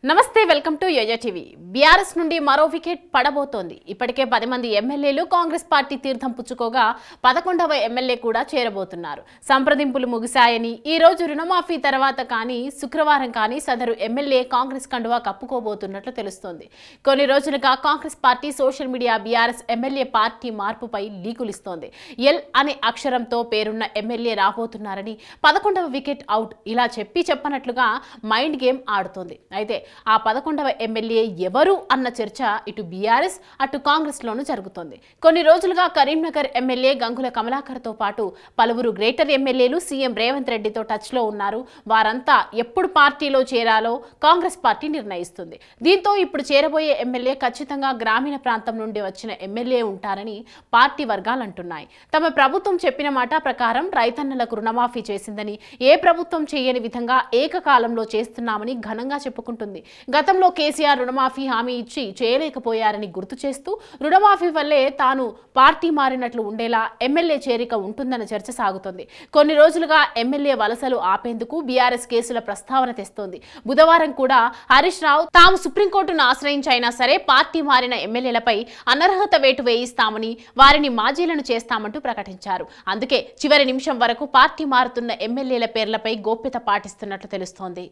నమస్తే welcome to YoYo TV. BRS నుండి మరో వికెట్ పడబోతోంది. ఇప్పటికే 10 మంది ఎమ్మెల్యేలు కాంగ్రెస్ పార్టీ తీర్థం పుచ్చుకోగా 11వ ఎమ్మెల్యే కూడా చేరబోతున్నారు. సంప్రదింపులు ముగిశాయని, ఈ రోజు రుణమాఫీ తర్వాత కానీ శుక్రవారం కానీ సదరు ఎమ్మెల్యే కాంగ్రెస్ కండువా కప్పుకోబోతున్నట్లు తెలుస్తోంది. కొన్ని రోజులుగా Congress party social media BRS MLA party మార్పుపై లీకులిస్తోంది. ఎల్ అనే అక్షరంతో పేరున్న ఎమ్మెల్యే రాబోతున్నారని, 11వ వికెట్ అవుట్ ఇలా చెప్పనట్లుగా మైండ్ గేమ్ ఆడుతోంది. అయితే ఆ 11వ ఎమ్మెల్యే ఎవరు అన్న చర్చ ఇటు బీఆర్ఎస్ అటు కాంగ్రెస్ లోనూ జరుగుతోంది. కొన్ని రోజులుగా కరీంనగర్ ఎమ్మెల్యే గంగుల కమలాకర్ తో పాటు పలువురు గ్రేటర్ ఎమ్మెల్యేలు సీఎం రేవంత్ రెడ్డితో టచ్ లో ఉన్నారు. వారంతా ఎప్పుడు పార్టీలో చేరాలో కాంగ్రెస్ పార్టీ నిర్ణయిస్తుంది. దీంతో ఇప్పుడు చేరబోయే ఎమ్మెల్యే ఖచ్చితంగా గ్రామీణ ప్రాంతం నుండి వచ్చిన ఎమ్మెల్యే ఉంటారని పార్టీ వర్గాలు అంటున్నాయి. తమ ప్రభుత్వం చెప్పిన మాట ప్రకారం రైతన్నలకు రుణమాఫీ చేసిందని, ఏ ప్రభుత్వం చేయని విధంగా ఏకకాలంలో చేస్తున్నామని ఘనంగా చెప్పుకుంటుంది. గతంలో కేసీఆర్ రుణమాఫీ హామీ ఇచ్చి చేయలేకపోయారని గుర్తు చేస్తూ, రుణమాఫీ వల్లే తాను పార్టీ మారినట్లు ఉండేలా ఎమ్మెల్యే చేరిక ఉంటుందన్న చర్చ సాగుతోంది. కొన్ని రోజులుగా ఎమ్మెల్యే వలసలు ఆపేందుకు బీఆర్ఎస్ కేసుల ప్రస్తావన తెస్తోంది. బుధవారం కూడా హరీష్ రావు తాము సుప్రీంకోర్టును ఆశ్రయించైనా సరే పార్టీ మారిన ఎమ్మెల్యేలపై అనర్హత వేటు వేయిస్తామని, వారిని మాజీలను చేస్తామంటూ ప్రకటించారు. అందుకే చివరి నిమిషం వరకు పార్టీ మారుతున్న ఎమ్మెల్యేల పేర్లపై గోప్యత పాటిస్తున్నట్లు తెలుస్తోంది.